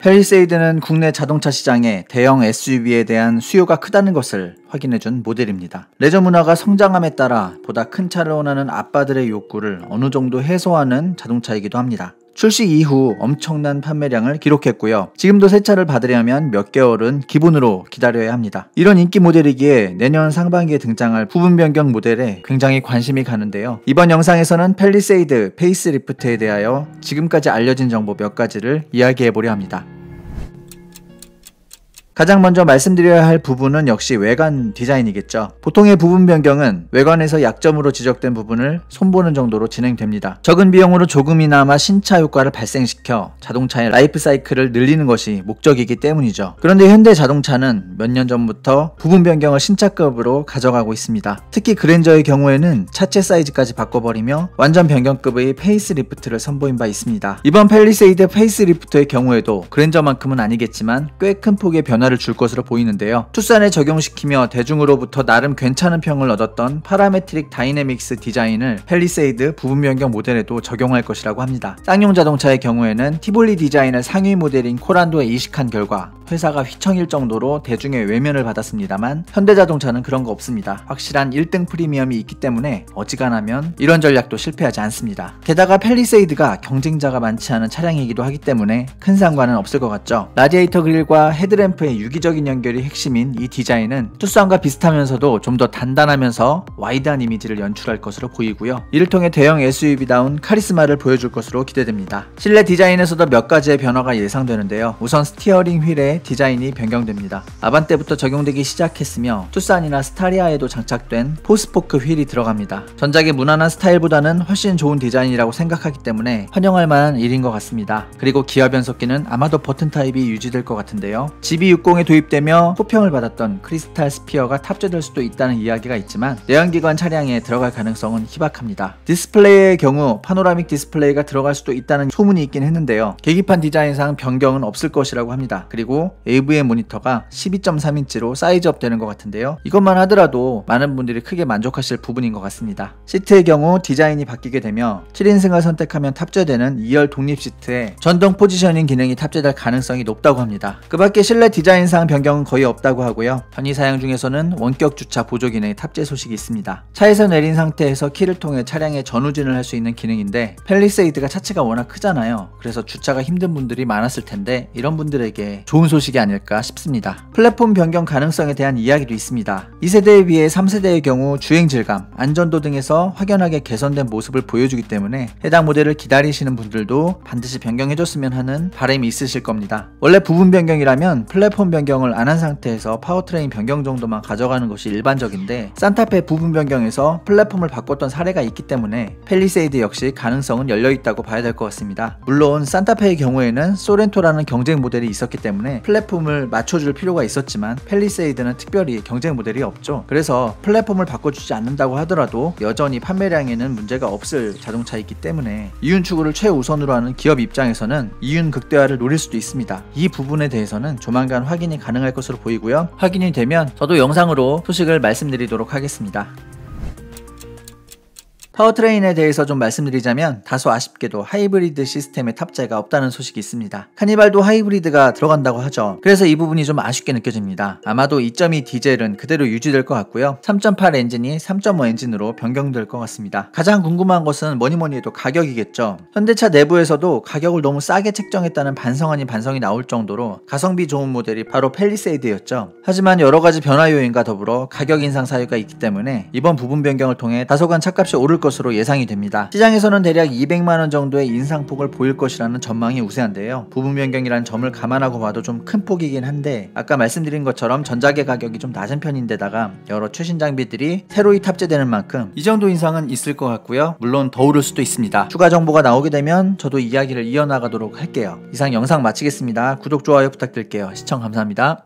팰리세이드는 국내 자동차 시장에 대형 SUV에 대한 수요가 크다는 것을 확인해준 모델입니다. 레저 문화가 성장함에 따라 보다 큰 차를 원하는 아빠들의 욕구를 어느 정도 해소하는 자동차이기도 합니다. 출시 이후 엄청난 판매량을 기록했고요. 지금도 새 차를 받으려면 몇 개월은 기본으로 기다려야 합니다. 이런 인기 모델이기에 내년 상반기에 등장할 부분 변경 모델에 굉장히 관심이 가는데요. 이번 영상에서는 팰리세이드 페이스리프트에 대하여 지금까지 알려진 정보 몇 가지를 이야기해보려 합니다. 가장 먼저 말씀드려야 할 부분은 역시 외관 디자인이겠죠. 보통의 부분 변경은 외관에서 약점으로 지적된 부분을 손보는 정도로 진행됩니다. 적은 비용으로 조금이나마 신차 효과를 발생시켜 자동차의 라이프 사이클을 늘리는 것이 목적이기 때문이죠. 그런데 현대 자동차는 몇 년 전부터 부분 변경을 신차급으로 가져가고 있습니다. 특히 그랜저의 경우에는 차체 사이즈까지 바꿔버리며 완전 변경급의 페이스리프트를 선보인 바 있습니다. 이번 팰리세이드 페이스리프트의 경우에도 그랜저만큼은 아니겠지만 꽤 큰 폭의 변화를 줄 것으로 보이는데요. 투싼에 적용시키며 대중으로부터 나름 괜찮은 평을 얻었던 파라메트릭 다이내믹스 디자인을 팰리세이드 부분 변경 모델에도 적용할 것이라고 합니다. 쌍용 자동차의 경우에는 티볼리 디자인을 상위 모델인 코란도에 이식한 결과 회사가 휘청일 정도로 대중의 외면을 받았습니다만 현대자동차는 그런 거 없습니다. 확실한 1등 프리미엄이 있기 때문에 어지간하면 이런 전략도 실패하지 않습니다. 게다가 팰리세이드가 경쟁자가 많지 않은 차량이기도 하기 때문에 큰 상관은 없을 것 같죠. 라디에이터 그릴과 헤드램프의 유기적인 연결이 핵심인 이 디자인은 투싼과 비슷하면서도 좀 더 단단하면서 와이드한 이미지를 연출할 것으로 보이고요. 이를 통해 대형 SUV다운 카리스마를 보여줄 것으로 기대됩니다. 실내 디자인에서도 몇 가지의 변화가 예상되는데요. 우선 스티어링 휠의 디자인이 변경됩니다. 아반떼부터 적용되기 시작했으며 투싼이나 스타리아에도 장착된 포스포크 휠이 들어갑니다. 전작의 무난한 스타일보다는 훨씬 좋은 디자인이라고 생각하기 때문에 환영할 만한 일인 것 같습니다. 그리고 기아 변속기는 아마도 버튼 타입이 유지될 것 같은데요. GB60에 도입되며 호평을 받았던 크리스탈 스피어가 탑재될 수도 있다는 이야기가 있지만 내연기관 차량에 들어갈 가능성은 희박합니다. 디스플레이의 경우 파노라믹 디스플레이가 들어갈 수도 있다는 소문이 있긴 했는데요. 계기판 디자인상 변경은 없을 것이라고 합니다. 그리고 AVM 모니터가 12.3인치로 사이즈업 되는 것 같은데요. 이것만 하더라도 많은 분들이 크게 만족하실 부분인 것 같습니다. 시트의 경우 디자인이 바뀌게 되며 7인승을 선택하면 탑재되는 2열 독립 시트에 전동 포지셔닝 기능이 탑재될 가능성이 높다고 합니다. 그 밖에 실내 디자인상 변경은 거의 없다고 하고요. 편의 사양 중에서는 원격 주차 보조 기능의 탑재 소식이 있습니다. 차에서 내린 상태에서 키를 통해 차량에 전후진을 할 수 있는 기능인데 팰리세이드가 차체가 워낙 크잖아요. 그래서 주차가 힘든 분들이 많았을 텐데 이런 분들에게 좋은 소식이 아닐까 싶습니다. 플랫폼 변경 가능성에 대한 이야기도 있습니다. 2세대에 비해 3세대의 경우 주행 질감, 안전도 등에서 확연하게 개선된 모습을 보여주기 때문에 해당 모델을 기다리시는 분들도 반드시 변경해줬으면 하는 바람이 있으실 겁니다. 원래 부분 변경이라면 플랫폼 변경을 안 한 상태에서 파워트레인 변경 정도만 가져가는 것이 일반적인데 산타페 부분 변경에서 플랫폼을 바꿨던 사례가 있기 때문에 팰리세이드 역시 가능성은 열려있다고 봐야 될 것 같습니다. 물론 산타페의 경우에는 소렌토라는 경쟁 모델이 있었기 때문에 플랫폼을 맞춰줄 필요가 있었지만 팰리세이드는 특별히 경쟁 모델이 없죠. 그래서 플랫폼을 바꿔주지 않는다고 하더라도 여전히 판매량에는 문제가 없을 자동차이기 때문에 이윤 추구를 최우선으로 하는 기업 입장에서는 이윤 극대화를 노릴 수도 있습니다. 이 부분에 대해서는 조만간 확인이 가능할 것으로 보이고요. 확인이 되면 저도 영상으로 소식을 말씀드리도록 하겠습니다. 파워트레인에 대해서 좀 말씀드리자면 다소 아쉽게도 하이브리드 시스템의 탑재가 없다는 소식이 있습니다. 카니발도 하이브리드가 들어간다고 하죠. 그래서 이 부분이 좀 아쉽게 느껴집니다. 아마도 2.2 디젤은 그대로 유지될 것 같고요. 3.8 엔진이 3.5 엔진으로 변경될 것 같습니다. 가장 궁금한 것은 뭐니뭐니 해도 가격이겠죠. 현대차 내부에서도 가격을 너무 싸게 책정했다는 반성 아닌 반성이 나올 정도로 가성비 좋은 모델이 바로 팰리세이드였죠. 하지만 여러가지 변화 요인과 더불어 가격 인상 사유가 있기 때문에 이번 부분 변경을 통해 다소간 차값이 오를 것으로 예상이 됩니다. 시장에서는 대략 200만원 정도의 인상폭을 보일 것이라는 전망이 우세한데요. 부분 변경이라는 점을 감안하고 봐도 좀 큰 폭이긴 한데 아까 말씀드린 것처럼 전작의 가격이 좀 낮은 편인데다가 여러 최신 장비들이 새로이 탑재되는 만큼 이 정도 인상은 있을 것 같고요. 물론 더 오를 수도 있습니다. 추가 정보가 나오게 되면 저도 이야기를 이어나가도록 할게요. 이상 영상 마치겠습니다. 구독, 좋아요 부탁드릴게요. 시청 감사합니다.